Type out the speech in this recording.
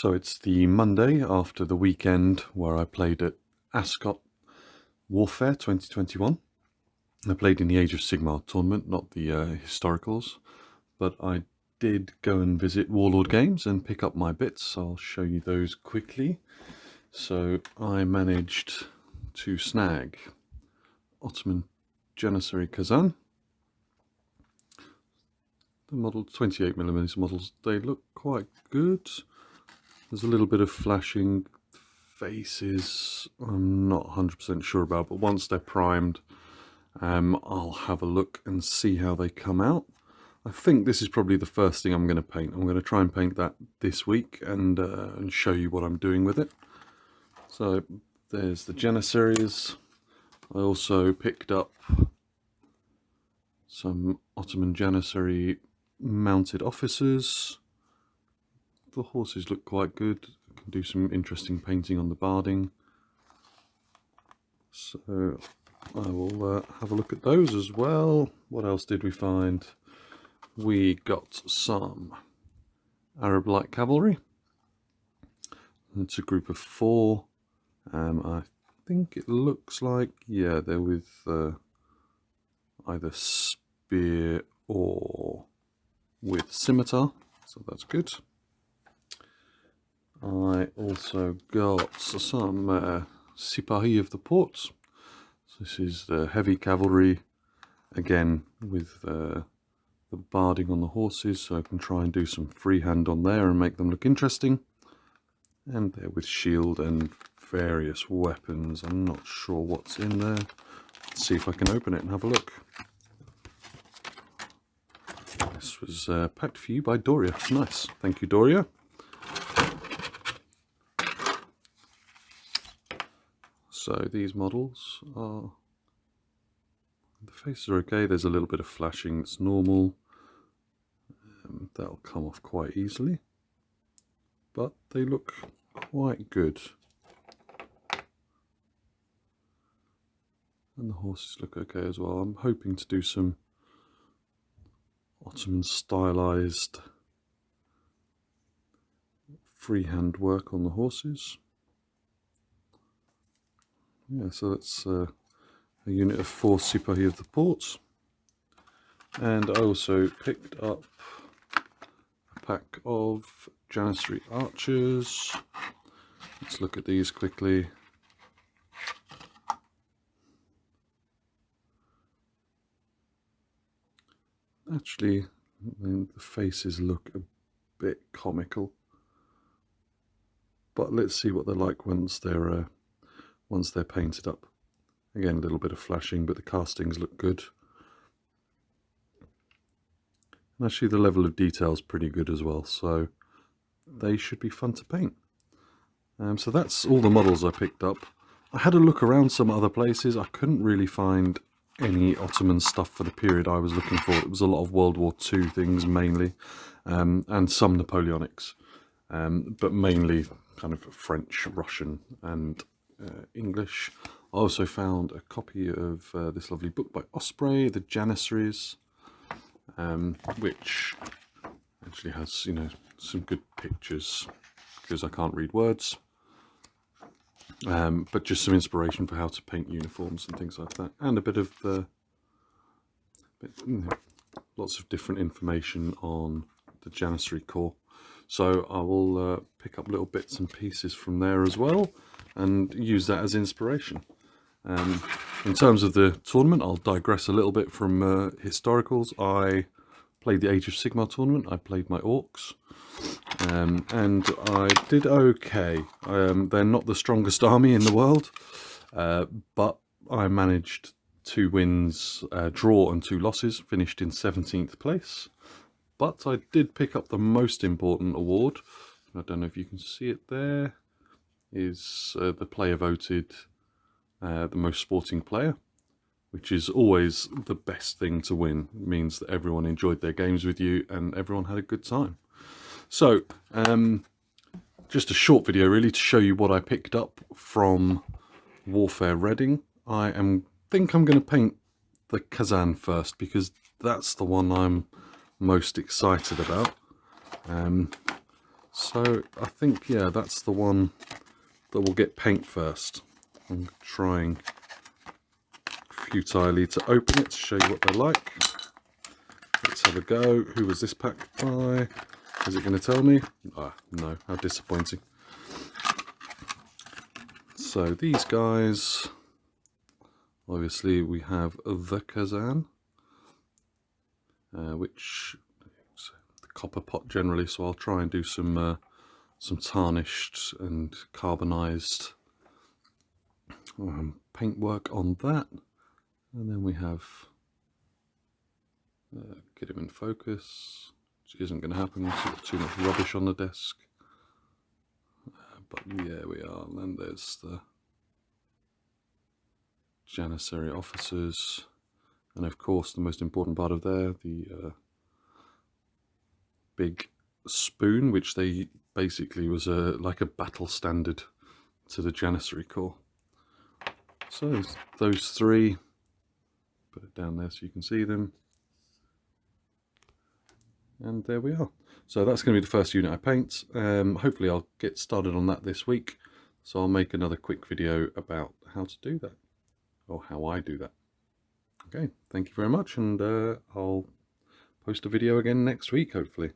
So it's the Monday after the weekend where I played at Ascot Warfare 2021. I played in the Age of Sigmar Tournament, not the historicals, but I did go and visit Warlord Games and pick up my bits. I'll show you those quickly. So I managed to snag Ottoman Janitory Kazan. The model 28mm models, they look quite good. There's a little bit of flashing faces I'm not 100% sure about, but once they're primed, I'll have a look and see how they come out. I think this is probably the first thing I'm going to paint. I'm going to try and paint that this week and show you what I'm doing with it. So there's the Janissaries. I also picked up some Ottoman Janissary mounted officers. The horses look quite good. I can do some interesting painting on the barding. So I will have a look at those as well. What else did we find? We got some Arab light cavalry. It's a group of 4. I think it looks like, yeah, they're with either spear or with scimitar, so that's good. I also got some Sipahi of the Ports. So this is the heavy cavalry, again with the barding on the horses, so I can try and do some freehand on there and make them look interesting. And they're with shield and various weapons. I'm not sure what's in there. Let's see if I can open it and have a look. This was packed for you by Doria. Nice, thank you, Doria. So these models are, the faces are okay, there's a little bit of flashing, it's normal, that'll come off quite easily, but they look quite good. And the horses look okay as well. I'm hoping to do some Ottoman stylized freehand work on the horses. Yeah, so that's a unit of 4 Sipahi of the Ports. And I also picked up a pack of Janitory Arches. Let's look at these quickly. Actually, the faces look a bit comical. But let's see what they're like once they're painted up. Again, a little bit of flashing, but the castings look good. And actually the level of detail is pretty good as well, so they should be fun to paint. So that's all the models I picked up. I had a look around some other places. I couldn't really find any Ottoman stuff for the period I was looking for. It was a lot of World War II things mainly, and some Napoleonics, but mainly kind of French, Russian and English. I also found a copy of this lovely book by Osprey, The Janissaries, which actually has, you know, some good pictures because I can't read words, but just some inspiration for how to paint uniforms and things like that, and a bit of lots of different information on the Janissary Corps. So I will pick up little bits and pieces from there as well and use that as inspiration. In terms of the tournament, I'll digress a little bit from historicals. I played the Age of Sigmar Tournament. I played my orcs, and I did okay. They're not the strongest army in the world, but I managed 2 wins, draw and 2 losses, finished in 17th place. But I did pick up the most important award. I don't know if you can see it there. Is the player voted the most sporting player, which is always the best thing to win. It means that everyone enjoyed their games with you and everyone had a good time. So just a short video really to show you what I picked up from Warfare Reading. I think I'm going to paint the Kazan first because that's the one I'm most excited about. So I think, yeah, that's the one that will get paint first. I'm trying futilely to open it to show you what they're like. Let's have a go. Who was this packed by? Is it going to tell me? Ah, no, how disappointing. So these guys, obviously we have the Kazan, which is the copper pot generally, so I'll try and do some tarnished and carbonized paintwork on that. And then we have, get him in focus, which isn't going to happen because we've got too much rubbish on the desk. But yeah, we are. And then there's the Janitory officers, and of course the most important part of there, the big spoon, which they basically was like a battle standard to the Janitory Corps. So those three, put it down there so you can see them, and there we are. So that's going to be the first unit I paint. Hopefully I'll get started on that this week, so I'll make another quick video about how to do that, or how I do that. Okay, thank you very much, and I'll post a video again next week, hopefully.